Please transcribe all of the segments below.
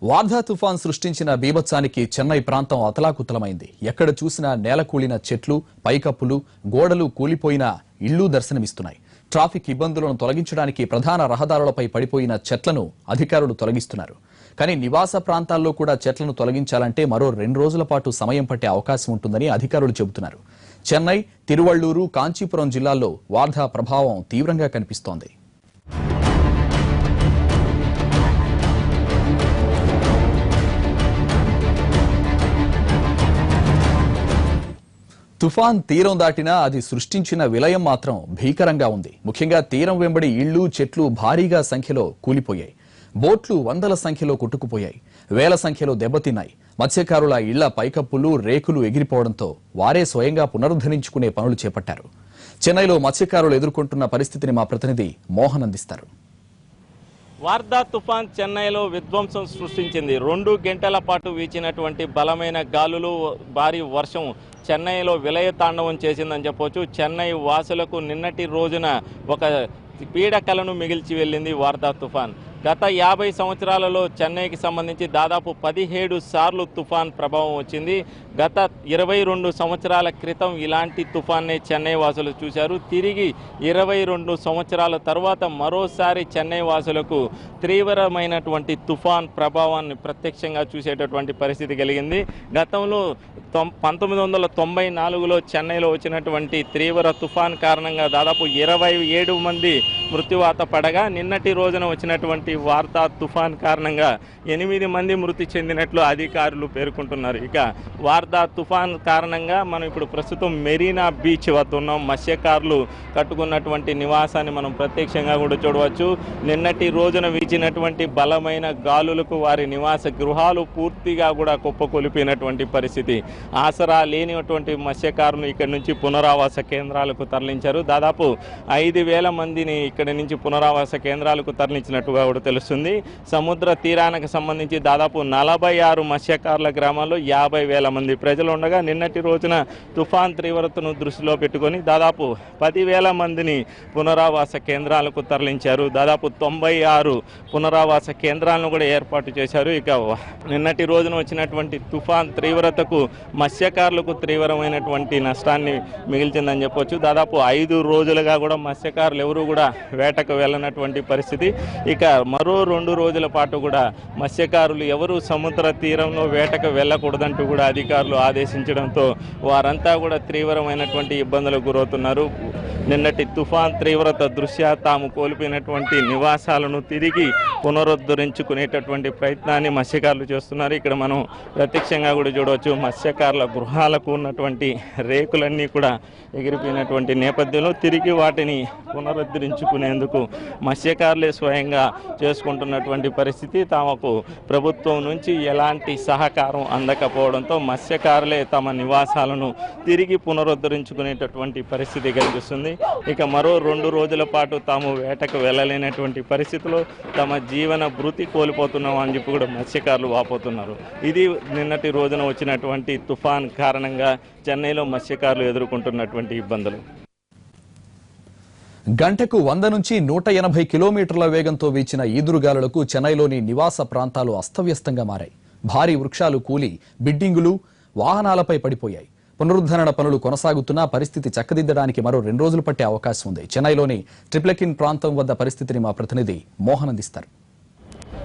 వార్ధా తుఫాన్ సృష్టించిన బీభత్సానికి చెన్నై ప్రాంతం అతలాకుతలమైంది. ఎక్కడ చూసినా నేలకూలిన చెట్లు, పైకప్పులు, గోడలు కూలిపోయిన ఇళ్లు దర్శనమిస్తున్నాయి. ట్రాఫిక్ ఇబ్బందులను తొలగించడానికి ప్రధాన రహదారులపై పడిపోయిన చెట్లను అధికారులు తొలగిస్తున్నారు. కానీ నివాస ప్రాంతాల్లో కూడా చెట్లను తొలగించాలంటే మరో 2 రోజుల పాటు సమయం పట్టే అవకాశం ఉంటుందని అధికారులు చెబుతున్నారు. చెన్నై, తిరువళ్లూరు, కాంచీపురం జిల్లాల్లో వార్ధా ప్రభావం తీవ్రంగా కనిపిస్తోంది. తుఫాన్ తీరం దాటినా అది సృష్టించిన విలయం మాత్రం భీకరంగా ఉంది. ముఖ్యంగా తీరం వెంబడి ఇళ్లు, చెట్లు భారీగా సంఖ్యలో కూలిపోయాయి. బోట్లు వందల సంఖ్యలో కొట్టుకుపోయాయి. వేల సంఖ్యలో దెబ్బతిన్నాయి. మత్స్యకారుల ఇళ్ల పైకప్పులు, రేకులు ఎగిరిపోవడంతో వారే స్వయంగా పునరుద్ధరించుకునే పనులు చేపట్టారు. చెన్నైలో మత్స్యకారులు ఎదుర్కొంటున్న పరిస్థితిని మా ప్రతినిధి మోహన్ అందిస్తారు. వార్ధా తుఫాన్ చెన్నైలో విధ్వంసం సృష్టించింది. 2 గంటల పాటు వీచినటువంటి బలమైన గాలులు, భారీ వర్షం చెన్నైలో విలయ తాండవం చేసిందని చెప్పొచ్చు. చెన్నై వాసులకు నిన్నటి రోజున ఒక పీడకలను మిగిల్చి వెళ్ళింది వార్ధా తుఫాన్. గత 50 సంవత్సరాలలో చెన్నైకి సంబంధించి దాదాపు 17 సార్లు తుఫాన్ ప్రభావం వచ్చింది. గత 22 సంవత్సరాల క్రితం ఇలాంటి తుఫాన్నే చెన్నై వాసులు చూశారు. తిరిగి 22 సంవత్సరాల తర్వాత మరోసారి చెన్నై వాసులకు తీవ్రమైనటువంటి తుఫాన్ ప్రభావాన్ని ప్రత్యక్షంగా చూసేటటువంటి పరిస్థితి కలిగింది. గతంలో 1994లో చెన్నైలో వచ్చినటువంటి తీవ్ర తుఫాన్ కారణంగా దాదాపు 27 మంది మృత్యువాత పడగా, నిన్నటి రోజున వచ్చినటువంటి వార్ధా తుఫాన్ కారణంగా 8 మంది మృతి చెందినట్లు అధికారులు పేర్కొంటున్నారు. ఇక వార్ధా తుఫాన్ కారణంగా మనం ఇప్పుడు ప్రస్తుతం మెరీనా బీచ్ వద్ద ఉన్నాం. మత్స్యకారులు కట్టుకున్నటువంటి నివాసాన్ని మనం ప్రత్యక్షంగా కూడా చూడవచ్చు. నిన్నటి రోజున వీచినటువంటి బలమైన గాలులకు వారి నివాస గృహాలు పూర్తిగా కూడా కుప్పకొలిపినటువంటి పరిస్థితి. ఆసరా లేనిటువంటి మత్స్యకారులు ఇక్కడి నుంచి పునరావాస కేంద్రాలకు తరలించారు. దాదాపు 5,000 మందిని ఇక్కడి నుంచి పునరావాస కేంద్రాలకు తరలించినట్టుగా కూడా తెలుస్తుంది. సముద్ర తీరానికి సంబంధించి దాదాపు 46 మత్స్యకారుల గ్రామాల్లో 50,000 మంది ప్రజలు ఉండగా, నిన్నటి రోజున తుఫాన్ తీవ్రతను దృష్టిలో పెట్టుకొని దాదాపు 10,000 మందిని పునరావాస కేంద్రాలకు తరలించారు. దాదాపు 96 పునరావాస కేంద్రాలను కూడా ఏర్పాటు చేశారు. ఇక నిన్నటి రోజున వచ్చినటువంటి తుఫాన్ తీవ్రతకు మత్స్యకారులకు తీవ్రమైనటువంటి నష్టాన్ని మిగిల్చిందని చెప్పొచ్చు. దాదాపు 5 రోజులుగా కూడా మత్స్యకారులు ఎవరు కూడా వేటకు వెళ్ళనటువంటి పరిస్థితి. ఇక మరో 2 రోజుల పాటు కూడా మత్స్యకారులు ఎవరు సముద్ర తీరంలో వేటకు వెళ్ళకూడదంటూ కూడా అధికారులు ఆదేశించడంతో వారంతా కూడా తీవ్రమైనటువంటి ఇబ్బందులకు గురవుతున్నారు. నిన్నటి తుఫాన్ తీవ్రత దృష్ట్యా తాము కోల్పోయినటువంటి నివాసాలను తిరిగి పునరుద్ధరించుకునేటటువంటి ప్రయత్నాన్ని మత్స్యకారులు చేస్తున్నారు. ఇక్కడ మనం ప్రత్యక్షంగా కూడా చూడవచ్చు. మత్స్యకారుల గృహాలకు ఉన్నటువంటి రేకులన్నీ కూడా ఎగిరిపోయినటువంటి నేపథ్యంలో తిరిగి వాటిని పునరుద్ధరించుకునేందుకు మత్స్యకారులే స్వయంగా చేసుకుంటున్నటువంటి పరిస్థితి. తమకు ప్రభుత్వం నుంచి ఎలాంటి సహకారం అందకపోవడంతో మత్స్యకారులే తమ నివాసాలను తిరిగి పునరుద్ధరించుకునేటటువంటి పరిస్థితి కనిపిస్తుంది. ఇక మరో 2 రోజుల పాటు తాము వేటకు వెళ్ళలేనటువంటి పరిస్థితిలో తమ జీవన భృతి కోల్పోతున్నాం అని చెప్పి కూడా మత్స్యకారులు వాపోతున్నారు. ఇది నిన్నటి రోజున వచ్చినటువంటి తుఫాన్ కారణంగా చెన్నైలో మత్స్యకారులు ఎదుర్కొంటున్నటువంటి ఇబ్బందులు. గంటకు 100 నుంచి 180 కిలోమీటర్ల వేగంతో వీచిన ఈదురుగాలులకు చెన్నైలోని నివాస ప్రాంతాలు అస్తవ్యస్తంగా మారాయి. భారీ వృక్షాలు కూలి బిల్డింగులు, వాహనాలపై పడిపోయాయి. పునరుద్ధరణ పనులు కొనసాగుతున్నా పరిస్థితి చక్కదిద్దడానికి మరో 2 రోజులు పట్టే అవకాశం ఉంది. చెన్నైలోని ట్రిప్లెకిన్ ప్రాంతం వద్ద పరిస్థితిని మా ప్రతినిధి మోహన్ అందిస్తారు.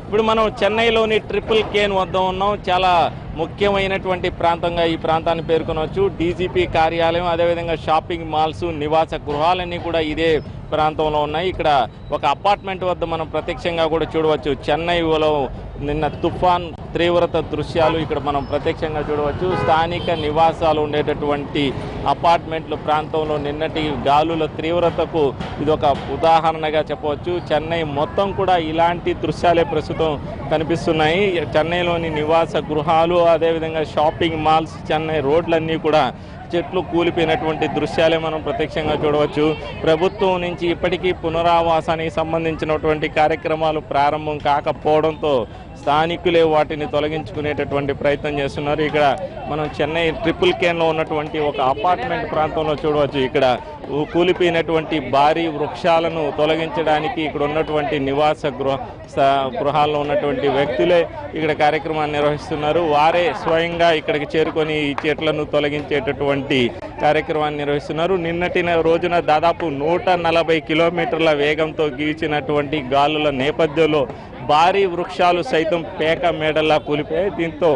ఇప్పుడు మనం చెన్నైలోని ట్రిపుల్ కేన్ వద్ద ఉన్నాం. చాలా ముఖ్యమైనటువంటి ప్రాంతంగా ఈ ప్రాంతాన్ని పేర్కొనవచ్చు. డీజీపీ కార్యాలయం, అదేవిధంగా షాపింగ్ మాల్స్, నివాస గృహాలన్నీ కూడా ఇదే ప్రాంతంలో ఉన్నాయి. ఇక్కడ ఒక అపార్ట్మెంట్ వద్ద మనం ప్రత్యక్షంగా కూడా చూడవచ్చు. చెన్నైలో నిన్న తుఫాన్ తీవ్రత దృశ్యాలు ఇక్కడ మనం ప్రత్యక్షంగా చూడవచ్చు. స్థానిక నివాసాలు ఉండేటటువంటి అపార్ట్మెంట్ల ప్రాంతంలో నిన్నటి గాలుల తీవ్రతకు ఇది ఒక ఉదాహరణగా చెప్పవచ్చు. చెన్నై మొత్తం కూడా ఇలాంటి దృశ్యాలే ప్రస్తుతం కనిపిస్తున్నాయి. చెన్నైలోని నివాస గృహాలు, అదేవిధంగా షాపింగ్ మాల్స్, చెన్నై రోడ్లన్నీ కూడా చెట్లు కూలిపోయినటువంటి దృశ్యాలే మనం ప్రత్యక్షంగా చూడవచ్చు. ప్రభుత్వం నుంచి ఇప్పటికీ పునరావాసానికి సంబంధించినటువంటి కార్యక్రమాలు ప్రారంభం కాకపోవడంతో స్థానికులే వాటిని తొలగించుకునేటటువంటి ప్రయత్నం చేస్తున్నారు. ఇక్కడ మనం చెన్నై ట్రిపుల్ కేన్లో ఉన్నటువంటి ఒక అపార్ట్మెంట్ ప్రాంతంలో చూడవచ్చు. ఇక్కడ కూలిపోయినటువంటి భారీ వృక్షాలను తొలగించడానికి ఇక్కడ ఉన్నటువంటి నివాస గృహాల్లో ఉన్నటువంటి వ్యక్తులే ఇక్కడ కార్యక్రమాన్ని నిర్వహిస్తున్నారు. వారే స్వయంగా ఇక్కడికి చేరుకొని ఈ చెట్లను తొలగించేటటువంటి కార్యక్రమాన్ని నిర్వహిస్తున్నారు. నిన్నటి రోజున దాదాపు 140 కిలోమీటర్ల వేగంతో గీచినటువంటి గాలుల నేపథ్యంలో భారీ వృక్షాలు సైతం పేక మేడల్లా కూలిపోయాయి. దీంతో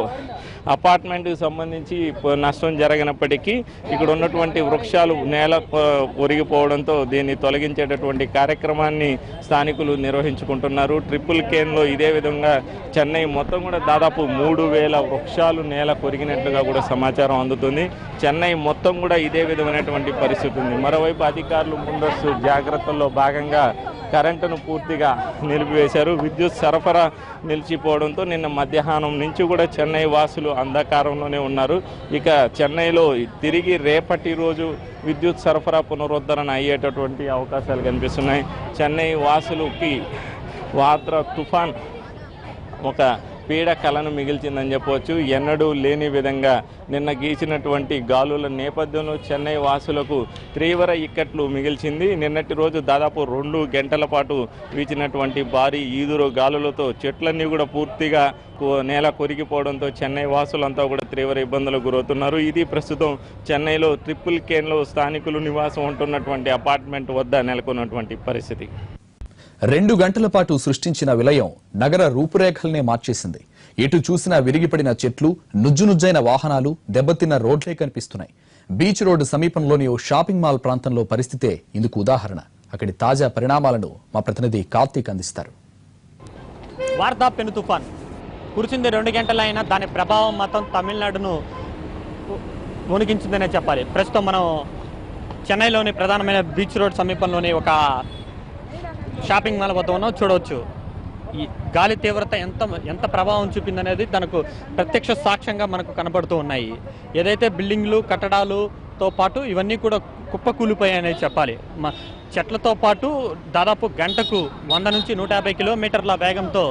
అపార్ట్మెంట్కి సంబంధించి నష్టం జరిగినప్పటికీ ఇక్కడ ఉన్నటువంటి వృక్షాలు నేల ఒరిగిపోవడంతో దీన్ని తొలగించేటటువంటి కార్యక్రమాన్ని స్థానికులు నిర్వహించుకుంటున్నారు. ట్రిపుల్ కేన్లో ఇదే విధంగా చెన్నై మొత్తం కూడా దాదాపు 3000 వృక్షాలు నేల కొరిగినట్లుగా కూడా సమాచారం అందుతుంది. చెన్నై మొత్తం కూడా ఇదే విధమైనటువంటి పరిస్థితి ఉంది. మరోవైపు అధికారులు ముందస్తు జాగ్రత్తల్లో భాగంగా కరెంటును పూర్తిగా నిలిపివేశారు. విద్యుత్ సరఫరా నిలిచిపోవడంతో నిన్న మధ్యాహ్నం నుంచి కూడా చెన్నై వాసులు అంధకారంలోనే ఉన్నారు. ఇక చెన్నైలో తిరిగి రేపటి రోజు విద్యుత్ సరఫరా పునరుద్ధరణ అయ్యేటటువంటి అవకాశాలు కనిపిస్తున్నాయి. చెన్నై వాసులకి వార్తా తుఫాన్ ఒక పీడ కళను మిగిల్చిందని చెప్పవచ్చు. ఎన్నడూ లేని విధంగా నిన్న గీచినటువంటి గాలుల నేపథ్యంలో చెన్నై వాసులకు తీవ్ర ఇక్కట్లు మిగిల్చింది. నిన్నటి రోజు దాదాపు 2 గంటల పాటు వీచినటువంటి భారీ ఈదురు గాలులతో చెట్లన్నీ కూడా పూర్తిగా నేల కొరిగిపోవడంతో చెన్నై వాసులంతా కూడా తీవ్ర ఇబ్బందులకు గురవుతున్నారు. ఇది ప్రస్తుతం చెన్నైలో ట్రిపుల్ కేన్లో స్థానికులు నివాసం ఉంటున్నటువంటి అపార్ట్మెంట్ వద్ద నెలకొన్నటువంటి పరిస్థితి. 2 గంటల పాటు సృష్టించిన విలయం నగర రూపురేఖల్నే మార్చేసింది. ఎటు చూసినా విరిగిపడిన చెట్లు, నుజ్జునుజ్జైన వాహనాలు, దెబ్బతిన్న రోడ్లే కనిపిస్తున్నాయి. బీచ్ రోడ్డు సమీపంలోని ఓ షాపింగ్ మాల్ ప్రాంతంలో పరిస్థితే ఇందుకు ఉదాహరణ. అక్కడి తాజా పరిణామాలను మా ప్రతినిధి కార్తీక్ అందిస్తారు. వార్తా పెను తుఫాన్ కురిసింది 2 గంటలైనా దాని ప్రభావం మాత్రం తమిళనాడును వణికించిందనే చెప్పాలి. ప్రస్తుతం మనం చెన్నైలోని ప్రధానమైన బీచ్ రోడ్ సమీపంలోని ఒక షాపింగ్ మాల్ వద్ద ఉన్నాం. చూడవచ్చు ఈ గాలి తీవ్రత ఎంత ప్రభావం చూపిందనేది తనకు ప్రత్యక్ష సాక్ష్యంగా మనకు కనబడుతూ ఉన్నాయి. ఏదైతే బిల్డింగ్లు కట్టడాలుతో పాటు ఇవన్నీ కూడా కుప్పకూలిపోయాయనే చెప్పాలి. చెట్లతో పాటు దాదాపు గంటకు 100 నుంచి 150 కిలోమీటర్ల వేగంతో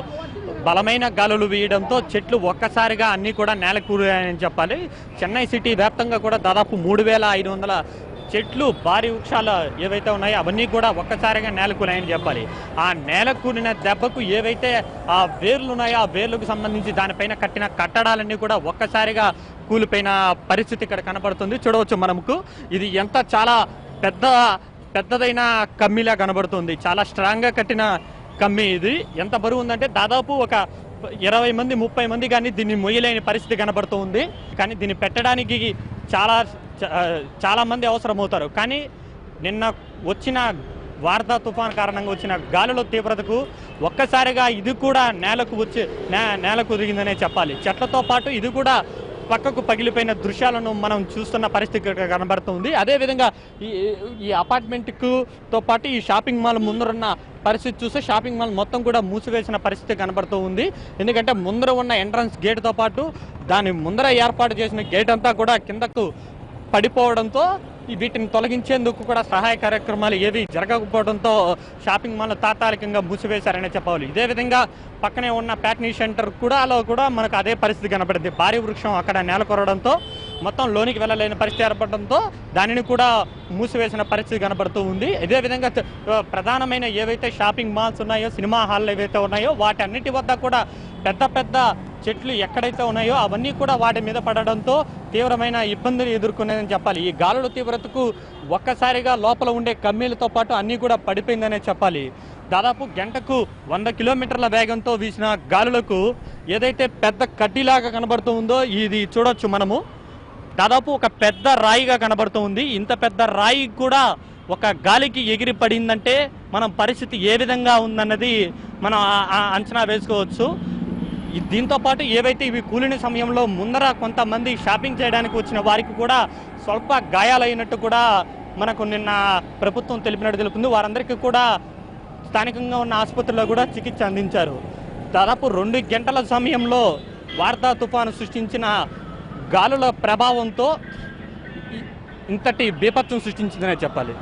బలమైన గాలులు వీయడంతో చెట్లు ఒక్కసారిగా అన్నీ కూడా నేల కూలాయని చెప్పాలి. చెన్నై సిటీ వ్యాప్తంగా కూడా దాదాపు 3500 చెట్లు, భారీ వృక్షాలు ఏవైతే ఉన్నాయో అవన్నీ కూడా ఒక్కసారిగా నేలకూలాయని చెప్పాలి. ఆ నేలకూలిన దెబ్బకు ఏవైతే ఆ వేర్లు ఉన్నాయో ఆ వేర్లకు సంబంధించి దానిపైన కట్టిన కట్టడాలన్నీ కూడా ఒక్కసారిగా కూలిపోయిన పరిస్థితి ఇక్కడ కనబడుతుంది. చూడవచ్చు మనకు ఇది ఎంత చాలా పెద్దదైన కమ్మిలా కనబడుతుంది. చాలా స్ట్రాంగ్గా కట్టిన కమ్మి. ఇది ఎంత బరువు ఉందంటే దాదాపు ఒక 20 మంది 30 మంది కానీ దీన్ని మొయ్యలేని పరిస్థితి కనబడుతూ ఉంది. కానీ దీన్ని పెట్టడానికి చాలా మంది అవసరమవుతారు. కానీ నిన్న వచ్చిన వార్తా తుఫాన్ కారణంగా వచ్చిన గాలుల తీవ్రతకు ఒక్కసారిగా ఇది కూడా నేలకు ఒరిగిందనే చెప్పాలి. చెట్లతో పాటు ఇది కూడా పక్కకు పగిలిపోయిన దృశ్యాలను మనం చూస్తున్న పరిస్థితి కనబడుతుంది. అదేవిధంగా ఈ అపార్ట్మెంట్తో పాటు ఈ షాపింగ్ మాల్ ముందరున్న పరిస్థితి చూస్తే షాపింగ్ మాల్ మొత్తం కూడా మూసివేసిన పరిస్థితి కనబడుతూ ఉంది. ఎందుకంటే ముందర ఉన్న ఎంట్రన్స్ గేట్తో పాటు దాని ముందర ఏర్పాటు చేసిన గేట్ అంతా కూడా కిందకు పడిపోవడంతో వీటిని తొలగించేందుకు కూడా సహాయ కార్యక్రమాలు ఏవి జరగకపోవడంతో షాపింగ్ మాల్ తాత్కాలికంగా మూసివేశారనే చెప్పాలి. ఇదే విధంగా పక్కనే ఉన్న ప్యాట్నీ సెంటర్ కూడా మనకు అదే పరిస్థితి కనపడింది. భారీ వృక్షం అక్కడ నేలకొరడంతో మొత్తం లోనికి వెళ్ళలేని పరిస్థితి ఏర్పడడంతో దానిని కూడా మూసివేసిన పరిస్థితి కనబడుతూ ఉంది. ఇదే విధంగా ప్రధానమైన ఏవైతే షాపింగ్ మాల్స్ ఉన్నాయో, సినిమా హాల్ ఏవైతే ఉన్నాయో వాటన్నిటి వద్ద కూడా పెద్ద చెట్లు ఎక్కడైతే ఉన్నాయో అవన్నీ కూడా వాటి మీద పడడంతో తీవ్రమైన ఇబ్బందులు ఎదుర్కొనేదని చెప్పాలి. ఈ గాలుల తీవ్రతకు ఒక్కసారిగా లోపల ఉండే కమ్మీలతో పాటు అన్నీ కూడా పడిపోయిందనే చెప్పాలి. దాదాపు గంటకు 100 కిలోమీటర్ల వేగంతో వీసిన గాలులకు ఏదైతే పెద్ద కడ్డీలాగా కనబడుతూ ఉందో ఇది చూడొచ్చు మనము. దాదాపు ఒక పెద్ద రాయిగా కనబడుతూ ఉంది. ఇంత పెద్ద రాయి కూడా ఒక గాలికి ఎగిరి పడిందంటే మనం పరిస్థితి ఏ విధంగా ఉందన్నది మనం అంచనా వేసుకోవచ్చు. దీంతో పాటు ఏవైతే ఇవి కూలిన సమయంలో ముందర కొంతమంది షాపింగ్ చేయడానికి వచ్చిన వారికి కూడా స్వల్ప గాయాలైనట్టు కూడా మనకు నిన్న ప్రభుత్వం తెలిపినట్టు తెలుపుతుంది. వారందరికీ కూడా స్థానికంగా ఉన్న ఆసుపత్రిలో కూడా చికిత్స అందించారు. దాదాపు 2 గంటల సమయంలో వార్తా తుఫాను సృష్టించిన గాలుల ప్రభావంతో ఇంతటి బీభత్సం సృష్టించిందనే చెప్పాలి.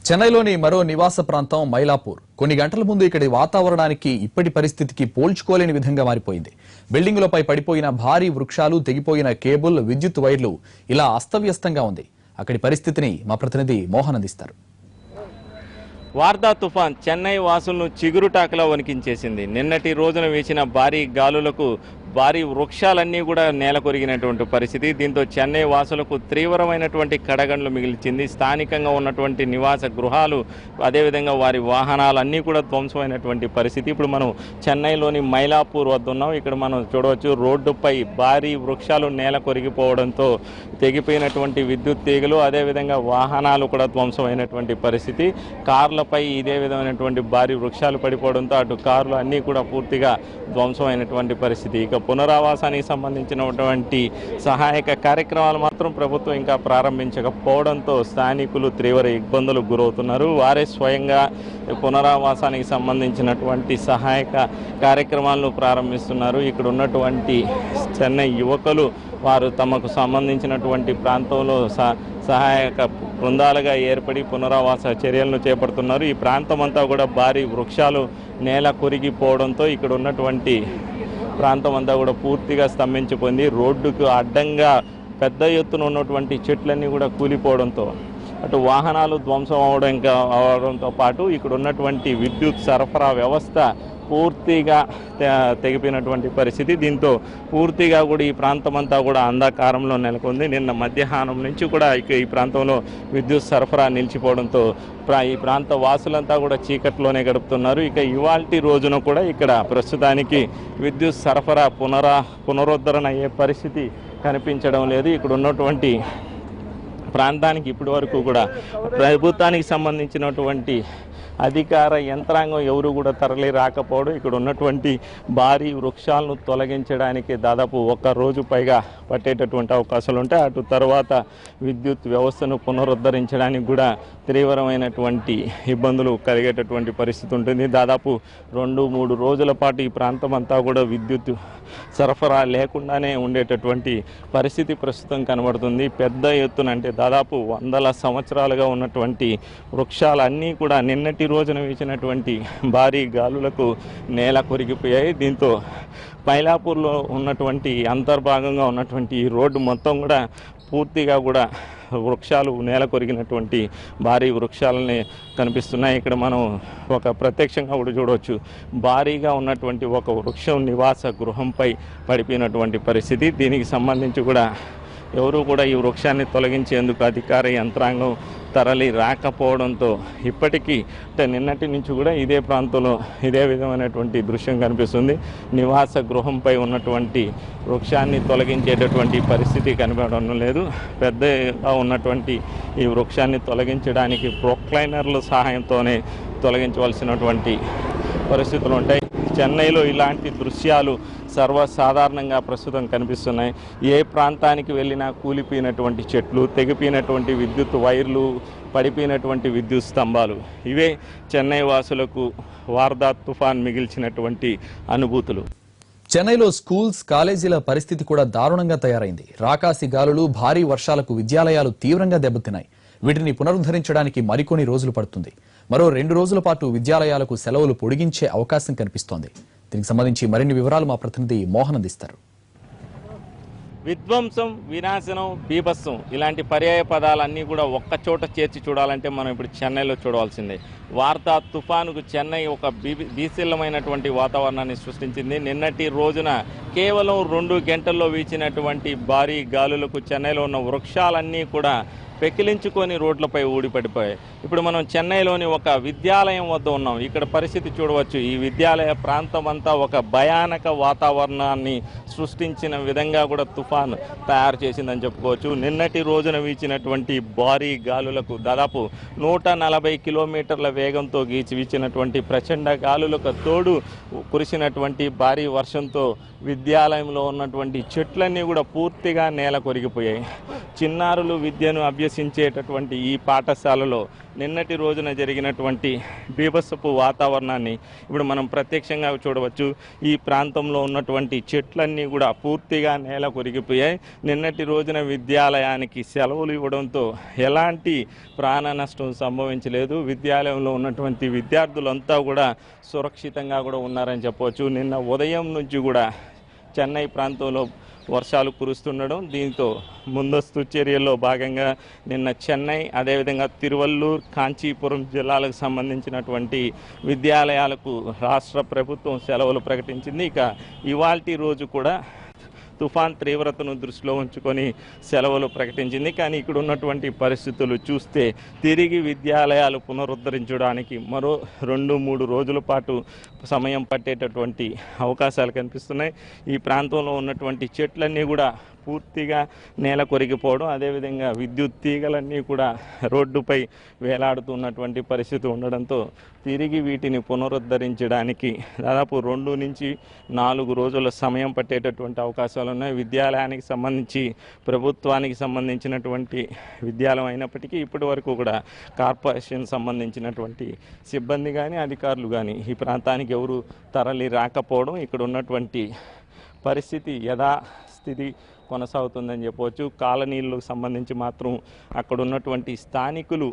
చెన్నైలోని మరో నివాస ప్రాంతం మైలాపూర్. కొన్ని గంటల ముందు ఇక్కడి వాతావరణానికి ఇప్పటి పరిస్థితికి పోల్చుకోలేని విధంగా మారిపోయింది. బిల్డింగులపై పడిపోయిన భారీ వృక్షాలు, తెగిపోయిన కేబుల్, విద్యుత్ వైర్లు ఇలా అస్తవ్యస్తంగా ఉంది. అక్కడి పరిస్థితిని మా ప్రతినిధి మోహన్ అందిస్తారు. వార్దా తుఫాన్ చెన్నై వాసులను చిగురుటాకులా వణికించేసింది. నిన్నటి రోజున వీచిన భారీ గాలులకు భారీ వృక్షాలన్నీ కూడా నేల కొరిగినటువంటి పరిస్థితి. దీంతో చెన్నై వాసులకు తీవ్రమైనటువంటి కడగండ్లు మిగిల్చింది. స్థానికంగా ఉన్నటువంటి నివాస గృహాలు, అదేవిధంగా వారి వాహనాలన్నీ కూడా ధ్వంసమైనటువంటి పరిస్థితి. ఇప్పుడు మనం చెన్నైలోని మైలాపూర్ వద్ద ఉన్నాం. ఇక్కడ మనం చూడవచ్చు, రోడ్డుపై భారీ వృక్షాలు నేల కొరిగిపోవడంతో తెగిపోయినటువంటి విద్యుత్ తీగలు, అదేవిధంగా వాహనాలు కూడా ధ్వంసమైనటువంటి పరిస్థితి. కార్లపై ఇదే విధమైనటువంటి భారీ వృక్షాలు పడిపోవడంతో అటు కార్లు అన్నీ కూడా పూర్తిగా ధ్వంసమైనటువంటి పరిస్థితి. ఇక పునరావాసానికి సంబంధించినటువంటి సహాయక కార్యక్రమాలు మాత్రం ప్రభుత్వం ఇంకా ప్రారంభించకపోవడంతో స్థానికులు తీవ్ర ఇబ్బందులకు గురవుతున్నారు. వారే స్వయంగా పునరావాసానికి సంబంధించినటువంటి సహాయక కార్యక్రమాలను ప్రారంభిస్తున్నారు. ఇక్కడ ఉన్నటువంటి చెన్నై యువకులు వారు తమకు సంబంధించినటువంటి ప్రాంతంలో సహాయక బృందాలుగా ఏర్పడి పునరావాస చర్యలను చేపడుతున్నారు. ఈ ప్రాంతం అంతా కూడా భారీ వృక్షాలు నేల కొరిగిపోవడంతో ఇక్కడ ఉన్నటువంటి ప్రాంతం అంతా కూడా పూర్తిగా స్తంభించిపోయింది. రోడ్డుకు అడ్డంగా పెద్ద ఎత్తున ఉన్నటువంటి చెట్లన్నీ కూడా కూలిపోవడంతో అటు వాహనాలు ధ్వంసం అవడంతో పాటు ఇక్కడ ఉన్నటువంటి విద్యుత్ సరఫరా వ్యవస్థ పూర్తిగా తెగిపోయినటువంటి పరిస్థితి. దీంతో పూర్తిగా కూడా ఈ ప్రాంతం అంతా కూడా అంధకారంలో నెలకొంది. నిన్న మధ్యాహ్నం నుంచి కూడా ఈ ప్రాంతంలో విద్యుత్ సరఫరా నిలిచిపోవడంతో ఈ ప్రాంత వాసులంతా కూడా చీకట్లోనే గడుపుతున్నారు. ఇక ఇవాల్టి రోజున కూడా ఇక్కడ ప్రస్తుతానికి విద్యుత్ సరఫరా పునరుద్ధరణ అయ్యే పరిస్థితి కనిపించడం లేదు. ఇక్కడ ఉన్నటువంటి ప్రాంతానికి ఇప్పటి వరకు కూడా ప్రభుత్వానికి సంబంధించినటువంటి అధికార యంత్రాంగం ఎవరు కూడా తరలి రాకపోవడం, ఇక్కడ ఉన్నటువంటి భారీ వృక్షాలను తొలగించడానికి దాదాపు 1 రోజు పైగా పట్టేటటువంటి అవకాశాలు ఉంటాయి. అటు తర్వాత విద్యుత్ వ్యవస్థను పునరుద్ధరించడానికి కూడా తీవ్రమైనటువంటి ఇబ్బందులు కలిగేటటువంటి పరిస్థితి ఉంటుంది. దాదాపు 2-3 రోజుల పాటు ఈ ప్రాంతం అంతా కూడా విద్యుత్ సరఫరా లేకుండానే ఉండేటటువంటి పరిస్థితి ప్రస్తుతం కనబడుతుంది. పెద్ద ఎత్తున అంటే దాదాపు 100 సంవత్సరాలుగా ఉన్నటువంటి వృక్షాలన్నీ కూడా నిన్నటి రోజున వీచినటువంటి భారీ గాలులకు నేల కొరిగిపోయాయి. దీంతో మైలాపూర్లో ఉన్నటువంటి అంతర్భాగంగా ఉన్నటువంటి ఈ రోడ్డు మొత్తం కూడా పూర్తిగా కూడా వృక్షాలు నేల కొరిగినటువంటి భారీ వృక్షాలని కనిపిస్తున్నాయి. ఇక్కడ మనం ఒక ప్రత్యక్షంగా కూడా చూడవచ్చు, భారీగా ఉన్నటువంటి ఒక వృక్షం నివాస గృహంపై పడిపోయినటువంటి పరిస్థితి. దీనికి సంబంధించి కూడా ఎవరు కూడా ఈ వృక్షాన్ని తొలగించేందుకు అధికార యంత్రాంగం తరలి రాకపోవడంతో ఇప్పటికీ అంటే నిన్నటి నుంచి కూడా ఇదే ప్రాంతంలో ఇదే విధమైనటువంటి దృశ్యం కనిపిస్తుంది. నివాస గృహంపై ఉన్నటువంటి వృక్షాన్ని తొలగించేటటువంటి పరిస్థితి కనబడడం లేదు. పెద్దగా ఉన్నటువంటి ఈ వృక్షాన్ని తొలగించడానికి ప్రొక్లైనర్ల సహాయంతోనే తొలగించవలసినటువంటి పరిస్థితులు ఉంటాయి. చెన్నైలో ఇలాంటి దృశ్యాలు సర్వసాధారణంగా ప్రస్తుతం కనిపిస్తున్నాయి. ఏ ప్రాంతానికి వెళ్ళినా కూలిపోయినటువంటి చెట్లు, తెగిపోయినటువంటి విద్యుత్ వైర్లు, పడిపోయినటువంటి విద్యుత్ స్తంభాలు, ఇవే చెన్నై వాసులకు వార్దా తుఫాన్ మిగిల్చినటువంటి అనుభూతులు. చెన్నైలో స్కూల్స్, కాలేజీల పరిస్థితి కూడా దారుణంగా తయారైంది. రాకాసి గాలులు, భారీ వర్షాలకు విద్యాలయాలు తీవ్రంగా దెబ్బతిన్నాయి. వీటిని పునరుద్ధరించడానికి మరికొన్ని రోజులు పడుతుంది. మరో 2 రోజుల పాటు విద్యాలయాలకు సెలవులు పొడిగించే అవకాశం కనిపిస్తోంది. దీనికి సంబంధించి మరిన్ని వివరాలు మా ప్రతినిధి మోహన్ అందిస్తారు. విధ్వంసం, వినాశనం, బీభత్సం ఇలాంటి పర్యాయ పదాలన్నీ కూడా ఒక్కచోట చేర్చి చూడాలంటే మనం ఇప్పుడు చెన్నైలో చూడవలసిందే. వార్తా తుఫానుకు చెన్నై ఒక బీసిల్లమైనటువంటి వాతావరణాన్ని సృష్టించింది. నిన్నటి రోజున కేవలం 2 గంటల్లో వీచినటువంటి భారీ గాలులకు చెన్నైలో ఉన్న వృక్షాలన్నీ కూడా పెకిలించుకొని రోడ్లపై ఊడిపడిపోయాయి. ఇప్పుడు మనం చెన్నైలోని ఒక విద్యాలయం వద్ద ఉన్నాం. ఇక్కడ పరిస్థితి చూడవచ్చు. ఈ విద్యాలయ ప్రాంతం అంతా ఒక భయానక వాతావరణాన్ని సృష్టించిన విధంగా కూడా తుఫాన్ తయారు చేసిందని చెప్పుకోవచ్చు. నిన్నటి రోజున వీచినటువంటి భారీ గాలులకు దాదాపు 140 కిలోమీటర్ల వేగంతో వీచినటువంటి ప్రచండ గాలులకు తోడు కురిసినటువంటి భారీ వర్షంతో విద్యాలయంలో ఉన్నటువంటి చెట్లన్నీ కూడా పూర్తిగా నేల కొరిగిపోయాయి. చిన్నారులు విద్యను అభ్యసించేటటువంటి ఈ పాఠశాలలో నిన్నటి రోజున జరిగినటువంటి బీభత్సపు వాతావరణాన్ని ఇప్పుడు మనం ప్రత్యక్షంగా చూడవచ్చు. ఈ ప్రాంతంలో ఉన్నటువంటి చెట్లన్నీ కూడా పూర్తిగా నేల కొరిగిపోయాయి. నిన్నటి రోజున విద్యాలయానికి సెలవులు ఇవ్వడంతో ఎలాంటి ప్రాణ నష్టం సంభవించలేదు. విద్యాలయంలో ఉన్నటువంటి విద్యార్థులంతా కూడా సురక్షితంగా కూడా ఉన్నారని చెప్పవచ్చు. నిన్న ఉదయం నుంచి కూడా చెన్నై ప్రాంతంలో వర్షాలు కురుస్తుండడం, దీంతో ముందస్తు చర్యల్లో భాగంగా నిన్న చెన్నై, అదేవిధంగా తిరువల్లూరు, కాంచీపురం జిల్లాలకు సంబంధించినటువంటి విద్యాలయాలకు రాష్ట్ర ప్రభుత్వం సెలవులు ప్రకటించింది. ఇక ఇవాల్టి రోజు కూడా తుఫాన్ తీవ్రతను దృష్టిలో ఉంచుకొని సెలవులు ప్రకటించింది. కానీ ఇక్కడ ఉన్నటువంటి పరిస్థితులు చూస్తే తిరిగి విద్యాలయాలు పునరుద్ధరించడానికి మరో 2-3 రోజుల పాటు సమయం పట్టేటటువంటి అవకాశాలు కనిపిస్తున్నాయి. ఈ ప్రాంతంలో ఉన్నటువంటి చెట్లన్నీ కూడా పూర్తిగా నేల కొరిగిపోవడం, అదేవిధంగా విద్యుత్ తీగలన్నీ కూడా రోడ్డుపై వేలాడుతున్నటువంటి పరిస్థితి ఉండడంతో తిరిగి వీటిని పునరుద్ధరించడానికి దాదాపు 2 నుంచి 4 రోజుల సమయం పట్టేటటువంటి అవకాశాలు ఉన్నాయి. విద్యాలయానికి సంబంధించి ప్రభుత్వానికి సంబంధించినటువంటి విద్యాలయం అయినప్పటికీ ఇప్పటి వరకు కూడా కార్పొరేషన్ సంబంధించినటువంటి సిబ్బంది కానీ అధికారులు కానీ ఈ ప్రాంతానికి ఎవరు తరలి రాకపోవడం, ఇక్కడ ఉన్నటువంటి పరిస్థితి యథాస్థితి కొనసాగుతుందని చెప్పవచ్చు. కాలనీలకు సంబంధించి మాత్రం అక్కడ ఉన్నటువంటి స్థానికులు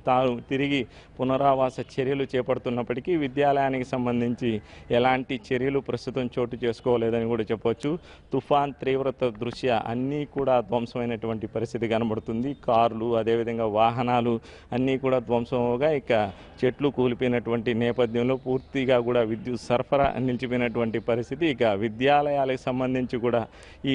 తాను తిరిగి పునరావాస చర్యలు చేపడుతున్నప్పటికీ విద్యాలయానికి సంబంధించి ఎలాంటి చర్యలు ప్రస్తుతం చోటు చేసుకోలేదని కూడా చెప్పవచ్చు. తుఫాన్ తీవ్రత దృష్ట్యా అన్నీ కూడా ధ్వంసమైనటువంటి పరిస్థితి కనబడుతుంది. కార్లు, అదేవిధంగా వాహనాలు అన్నీ కూడా ధ్వంసంగా, ఇక చెట్లు కూలిపోయినటువంటి నేపథ్యంలో పూర్తిగా కూడా విద్యుత్ సరఫరా నిలిచిపోయినటువంటి పరిస్థితి. ఇక విద్యాలయాలకు సంబంధించి కూడా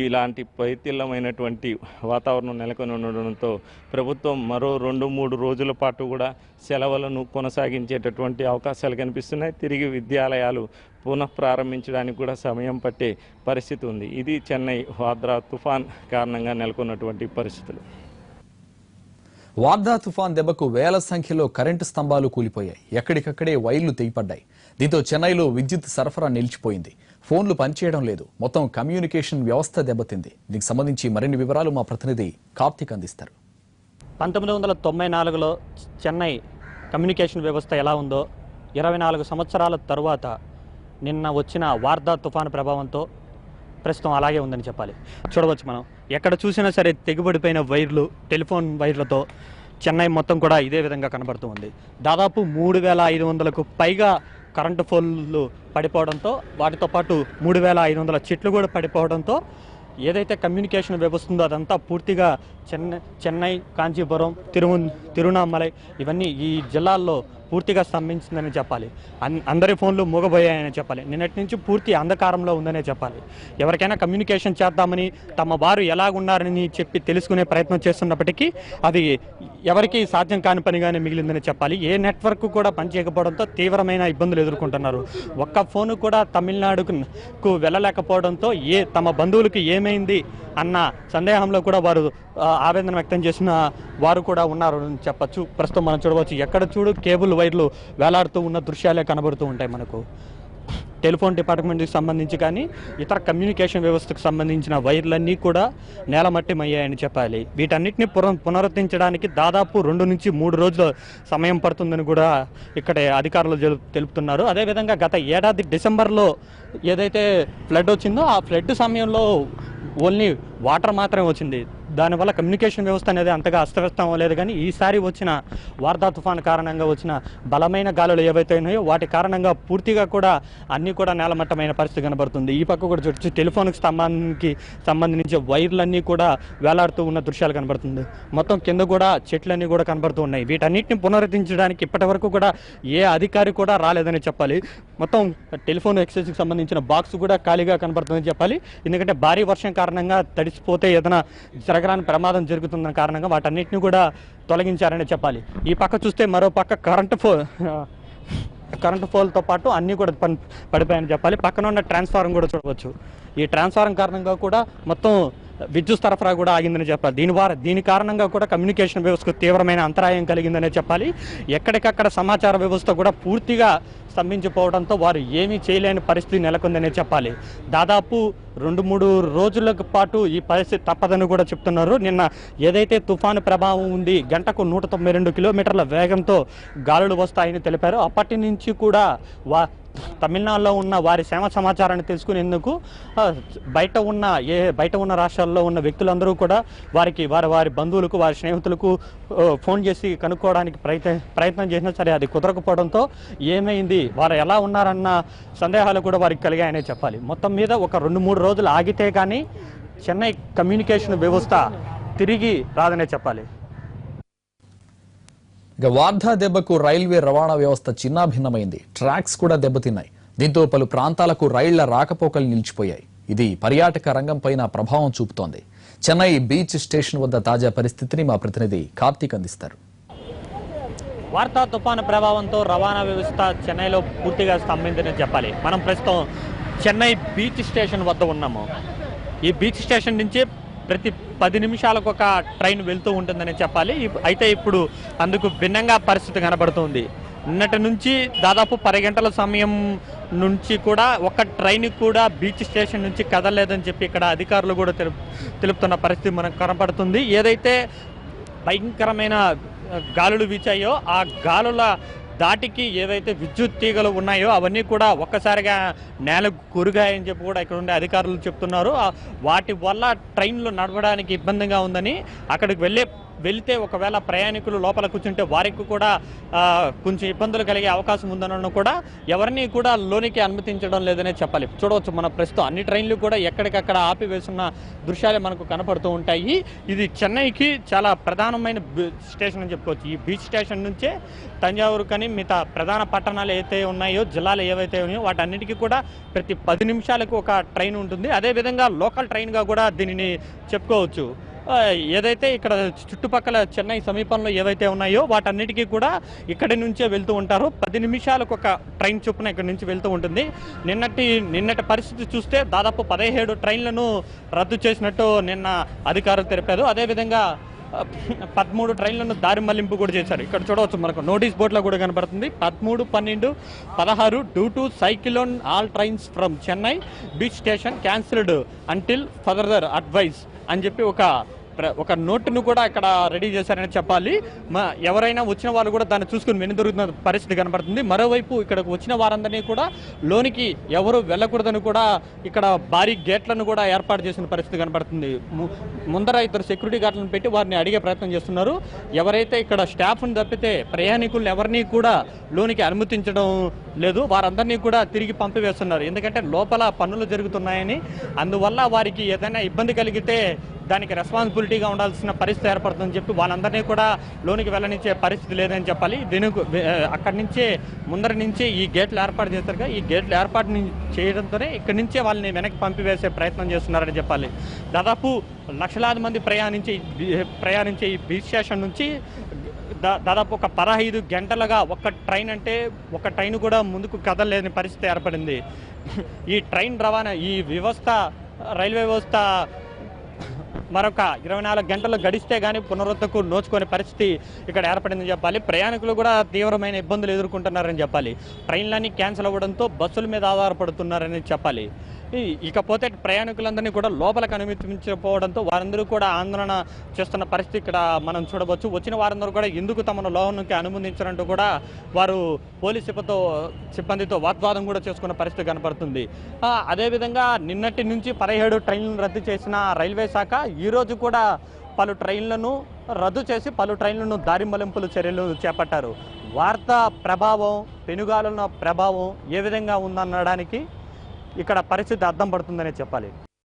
ఇలాంటి పైతిల్లమైనటువంటి వాతావరణం నెలకొని ఉండడంతో ప్రభుత్వం మరో 2-3 రోజుల పాటు కూడా సెలవులను కొనసాగించేటటువంటి అవకాశాలు కనిపిస్తున్నాయి. తిరిగి విద్యాలయాలు పునఃప్రారంభించడానికి కూడా సమయం పట్టే పరిస్థితి ఉంది. ఇది చెన్నై వార్దా తుఫాన్ కారణంగా నెలకొన్నటువంటి పరిస్థితులు. వార్దా తుఫాన్ దెబ్బకు వేల సంఖ్యలో కరెంటు స్తంభాలు కూలిపోయాయి. ఎక్కడికక్కడే వైర్లు తెగిపడ్డాయి. దీంతో చెన్నైలో విద్యుత్ సరఫరా నిలిచిపోయింది. ఫోన్లు పనిచేయడం లేదు. మొత్తం కమ్యూనికేషన్ వ్యవస్థ దెబ్బతింది. దీనికి సంబంధించి మరిన్ని వివరాలు మా ప్రతినిధి కార్తీక్ అందిస్తారు. 1994లో చెన్నై కమ్యూనికేషన్ వ్యవస్థ ఎలా ఉందో 24 సంవత్సరాల తరువాత నిన్న వచ్చిన వార్దా తుఫాను ప్రభావంతో ప్రస్తుతం అలాగే ఉందని చెప్పాలి. చూడవచ్చు, మనం ఎక్కడ చూసినా సరే తెగిపడిపోయిన వైర్లు, టెలిఫోన్ వైర్లతో చెన్నై మొత్తం కూడా ఇదే విధంగా కనబడుతూ ఉంది. దాదాపు 3500కు పైగా కరెంటు పోల్లు పడిపోవడంతో, వాటితో పాటు 3500 చెట్లు కూడా పడిపోవడంతో ఏదైతే కమ్యూనికేషన్ వ్యవస్థ ఉందో అదంతా పూర్తిగా చెన్నై, కాంచీపురం, తిరువన్నామలై ఇవన్నీ ఈ జిల్లాల్లో పూర్తిగా స్తంభించిందని చెప్పాలి. అందరి ఫోన్లు మూగబోయాయని చెప్పాలి. నిన్నటి నుంచి పూర్తి అంధకారంలో ఉందనే చెప్పాలి. ఎవరికైనా కమ్యూనికేషన్ చేద్దామని తమ వారు ఎలాగున్నారని చెప్పి తెలుసుకునే ప్రయత్నం చేస్తున్నప్పటికీ అది ఎవరికి సాధ్యం కాని పనిగానే మిగిలిందని చెప్పాలి. ఏ నెట్వర్క్ కూడా పనిచేయకపోవడంతో తీవ్రమైన ఇబ్బందులు ఎదుర్కొంటున్నారు. ఒక్క ఫోను కూడా తమిళనాడుకు వెళ్ళలేకపోవడంతో తమ బంధువులకు ఏమైంది అన్న సందేహంలో కూడా వారు ఆవేదన వ్యక్తం చేసిన వారు కూడా ఉన్నారు అని చెప్పచ్చు. ప్రస్తుతం మనం చూడవచ్చు, ఎక్కడ చూడు కేబుల్ వైర్లు వేలాడుతూ ఉన్న దృశ్యాలే కనబడుతూ ఉంటాయి మనకు. టెలిఫోన్ డిపార్ట్మెంట్కి సంబంధించి కానీ ఇతర కమ్యూనికేషన్ వ్యవస్థకు సంబంధించిన వైర్లన్నీ కూడా నేలమట్టమయ్యాయని చెప్పాలి. వీటన్నిటిని పునరుద్ధరించడానికి దాదాపు 2 నుంచి 3 రోజుల సమయం పడుతుందని కూడా ఇక్కడ అధికారులు తెలుపుతున్నారు. అదేవిధంగా గత ఏడాది డిసెంబర్లో ఏదైతే ఫ్లడ్ వచ్చిందో ఆ ఫ్లడ్ సమయంలో ఓన్లీ వాటర్ మాత్రమే వచ్చింది. దానివల్ల కమ్యూనికేషన్ వ్యవస్థ అనేది అంతగా అస్తవ్యస్తం అవ్వలేదు. కానీ ఈసారి వచ్చిన వార్దా తుఫాన్ కారణంగా వచ్చిన బలమైన గాలులు ఏవైతే ఉన్నాయో వాటి కారణంగా పూర్తిగా కూడా అన్నీ కూడా నేలమట్టమైన పరిస్థితి కనబడుతుంది. ఈ పక్క కూడా చూడొచ్చు, టెలిఫోన్కి సంబంధించి వైర్లన్నీ కూడా వేలాడుతూ ఉన్న దృశ్యాలు కనబడుతుంది. మొత్తం కింద కూడా చెట్లన్నీ కూడా కనబడుతూ ఉన్నాయి. వీటన్నిటిని పునరుద్ధరించడానికి ఇప్పటి వరకు కూడా ఏ అధికారి కూడా రాలేదని చెప్పాలి. మొత్తం టెలిఫోన్ ఎక్స్చేంజ్కి సంబంధించిన బాక్స్ కూడా ఖాళీగా కనబడుతుందని చెప్పాలి. ఎందుకంటే భారీ వర్షం కారణంగా తడిసిపోతే ఏదైనా జరగరాని ప్రమాదం జరుగుతున్న కారణంగా వాటన్నిటిని కూడా తొలగించారని చెప్పాలి. ఈ పక్క చూస్తే మరో పక్క కరెంటు పోల్తో పాటు అన్నీ కూడా పడిపోయాయని చెప్పాలి. పక్కన ఉన్న ట్రాన్స్ఫార్మర్ కూడా చూడవచ్చు. ఈ ట్రాన్స్ఫార్మర్ కారణంగా కూడా మొత్తం విద్యుత్ సరఫరా కూడా ఆగిందని చెప్పాలి. దీని కారణంగా కూడా కమ్యూనికేషన్ వ్యవస్థకు తీవ్రమైన అంతరాయం కలిగిందనే చెప్పాలి. ఎక్కడికక్కడ సమాచార వ్యవస్థ కూడా పూర్తిగా స్తంభించిపోవడంతో వారు ఏమీ చేయలేని పరిస్థితి నెలకొందనే చెప్పాలి. దాదాపు 2-3 రోజుల పాటు ఈ పరిస్థితి తప్పదని కూడా చెప్తున్నారు. నిన్న ఏదైతే తుఫాను ప్రభావం ఉంది, గంటకు 192 కిలోమీటర్ల వేగంతో గాలులు వస్తాయని తెలిపారు. అప్పటి నుంచి కూడా తమిళనాడులో ఉన్న వారి క్షేమ సమాచారాన్ని తెలుసుకునేందుకు బయట ఉన్న రాష్ట్రాల్లో ఉన్న వ్యక్తులందరూ కూడా వారి బంధువులకు, వారి స్నేహితులకు ఫోన్ చేసి కనుక్కోవడానికి ప్రయత్నం చేసినా సరే అది కుదరకపోవడంతో ఏమైంది, వారు ఎలా ఉన్నారన్న సందేహాలు కూడా వారికి కలిగాయనే చెప్పాలి. మొత్తం మీద ఒక 2-3 రోజులు ఆగితే కానీ చెన్నై కమ్యూనికేషన్ వ్యవస్థ తిరిగి రాదనే చెప్పాలి. ఇక వార్ధా దెబ్బకు రైల్వే రవాణా వ్యవస్థ చిన్నాభిన్నమైంది. ట్రాక్స్ కూడా దెబ్బతిన్నాయి. దీంతో పలు ప్రాంతాలకు రైళ్ల రాకపోకలు నిలిచిపోయాయి. ఇది పర్యాటక రంగంపైన ప్రభావం చూపుతోంది. చెన్నై బీచ్ స్టేషన్ వద్ద తాజా పరిస్థితిని మా ప్రతినిధి కార్తీక్ అందిస్తారు. వార్తా తుఫాను ప్రభావంతో రవాణా వ్యవస్థ చెన్నైలో పూర్తిగా స్తంభించిందని చెప్పాలి. మనం ప్రస్తుతం చెన్నై బీచ్ స్టేషన్ వద్ద ఉన్నాము. ఈ బీచ్ స్టేషన్ నుంచి ప్రతి 10 నిమిషాలకు ఒక ట్రైన్ వెళ్తూ ఉంటుందని చెప్పాలి. అయితే ఇప్పుడు అందుకు భిన్నంగా పరిస్థితి కనబడుతుంది. నిన్నటి నుంచి దాదాపు 10 గంటల సమయం నుంచి కూడా ఒక ట్రైన్ కూడా బీచ్ స్టేషన్ నుంచి కదలలేదని చెప్పి ఇక్కడ అధికారులు కూడా తెలుపుతున్న పరిస్థితి మనకు కనపడుతుంది. ఏదైతే భయంకరమైన గాలులు వీచాయో ఆ గాలుల దాటికి ఏవైతే విద్యుత్ తీగలు ఉన్నాయో అవన్నీ కూడా ఒక్కసారిగా నేలకు కురిగాయని చెప్పి కూడా ఇక్కడ ఉండే అధికారులు చెప్తున్నారు. వాటి వల్ల ట్రైన్లు నడవడానికి ఇబ్బందిగా ఉందని, అక్కడికి వెళితే ఒకవేళ ప్రయాణికులు లోపల కూర్చుంటే వారికి కూడా కొంచెం ఇబ్బందులు కలిగే అవకాశం ఉందన్న కూడా ఎవరిని కూడా లోనికి అనుమతించడం లేదనే చెప్పాలి. చూడవచ్చు మన ప్రస్తుతం అన్ని ట్రైన్లు కూడా ఎక్కడికక్కడ ఆపివేస్తున్న దృశ్యాలే మనకు కనపడుతూ ఉంటాయి. ఇది చెన్నైకి చాలా ప్రధానమైన స్టేషన్ అని చెప్పుకోవచ్చు. ఈ బీచ్ స్టేషన్ నుంచే తంజావూరు కానీ మిగతా ప్రధాన పట్టణాలు ఏవైతే ఉన్నాయో, జిల్లాలు ఏవైతే ఉన్నాయో వాటన్నిటికీ కూడా ప్రతి 10 నిమిషాలకు ఒక ట్రైన్ ఉంటుంది. అదేవిధంగా లోకల్ ట్రైన్గా కూడా దీనిని చెప్పుకోవచ్చు. ఏదైతే ఇక్కడ చుట్టుపక్కల చెన్నై సమీపంలో ఏవైతే ఉన్నాయో వాటన్నిటికీ కూడా ఇక్కడి నుంచే వెళ్తూ ఉంటారు. 10 నిమిషాలకు ఒక ట్రైన్ చొప్పున ఇక్కడ నుంచి వెళ్తూ ఉంటుంది. నిన్నటి పరిస్థితి చూస్తే దాదాపు 17 ట్రైన్లను రద్దు చేసినట్టు నిన్న అధికారులు తెలిపారు. అదేవిధంగా 13 ట్రైన్లను దారి మళ్లింపు కూడా చేశారు. ఇక్కడ చూడవచ్చు మనకు నోటీస్ బోర్డులో కూడా కనబడుతుంది. 13, 12, 16 due to cyclone all trains from Chennai beach station cancelled until further advice అని చెప్పి ఒక నోటును కూడా ఇక్కడ రెడీ చేశారని చెప్పాలి. ఎవరైనా వచ్చిన వాళ్ళు కూడా దాన్ని చూసుకుని వెనుదొరుకుతున్న పరిస్థితి కనబడుతుంది. మరోవైపు ఇక్కడికి వచ్చిన వారందరినీ కూడా లోనికి ఎవరు వెళ్ళకూడదని కూడా ఇక్కడ భారీ గేట్లను కూడా ఏర్పాటు చేసిన పరిస్థితి కనబడుతుంది. ముందర 2 సెక్యూరిటీ గార్డులను పెట్టి వారిని అడిగే ప్రయత్నం చేస్తున్నారు. ఎవరైతే ఇక్కడ స్టాఫ్ను తప్పితే ప్రయాణికులను ఎవరిని కూడా లోనికి అనుమతించడం లేదు. వారందరినీ కూడా తిరిగి పంపివేస్తున్నారు. ఎందుకంటే లోపల పనులు జరుగుతున్నాయని, అందువల్ల వారికి ఏదైనా ఇబ్బంది కలిగితే దానికి రెస్పాన్సిబిలిటీగా ఉండాల్సిన పరిస్థితి ఏర్పడుతుందని చెప్పి వాళ్ళందరినీ కూడా లోనికి వెళ్ళనిచ్చే పరిస్థితి లేదని చెప్పాలి. దీనికి అక్కడి నుంచే ముందరి నుంచే ఈ గేట్లు ఏర్పాటు చేస్తారు. ఈ గేట్లు ఏర్పాటు చేయడంతోనే ఇక్కడి నుంచే వాళ్ళని వెనక్కి పంపివేసే ప్రయత్నం చేస్తున్నారని చెప్పాలి. దాదాపు లక్షలాది మంది ప్రయాణించే ఈ బీచ్ స్టేషన్ నుంచి దాదాపు ఒక 15 గంటలుగా ఒక ట్రైన్ కూడా ముందుకు కదలలేని పరిస్థితి ఏర్పడింది. ఈ ట్రైన్ రవాణా ఈ వ్యవస్థ రైల్వే వ్యవస్థ మరొక 24 గంటలు గడిస్తే కానీ పునరుద్ధకు నోచుకునే పరిస్థితి ఇక్కడ ఏర్పడిందని చెప్పాలి. ప్రయాణికులు కూడా తీవ్రమైన ఇబ్బందులు ఎదుర్కొంటున్నారని చెప్పాలి. ట్రైన్లన్నీ క్యాన్సిల్ అవ్వడంతో బస్సుల మీద ఆధారపడుతున్నారని చెప్పాలి. ఇకపోతే ప్రయాణికులందరినీ కూడా లోపలికి అనుమతించకపోవడంతో వారందరూ కూడా ఆందోళన చేస్తున్న పరిస్థితి ఇక్కడ మనం చూడవచ్చు. వచ్చిన వారందరూ కూడా ఎందుకు తమను లోనికి అనుమతించారంటూ కూడా వారు పోలీస్ సిబ్బందితో వాగ్వాదం కూడా చేసుకున్న పరిస్థితి కనపడుతుంది. అదేవిధంగా నిన్నటి నుంచి 17 ట్రైన్లను రద్దు చేసిన రైల్వే శాఖ ఈరోజు కూడా పలు ట్రైన్లను రద్దు చేసి పలు ట్రైన్లను దారి మళ్లింపుల చర్యలు చేపట్టారు. వార్తా ప్రభావం, పెనుగాలుల ప్రభావం ఏ విధంగా ఉందనడానికి ఇక్కడ పరిస్థితి అర్థం పడుతుందనే చెప్పాలి.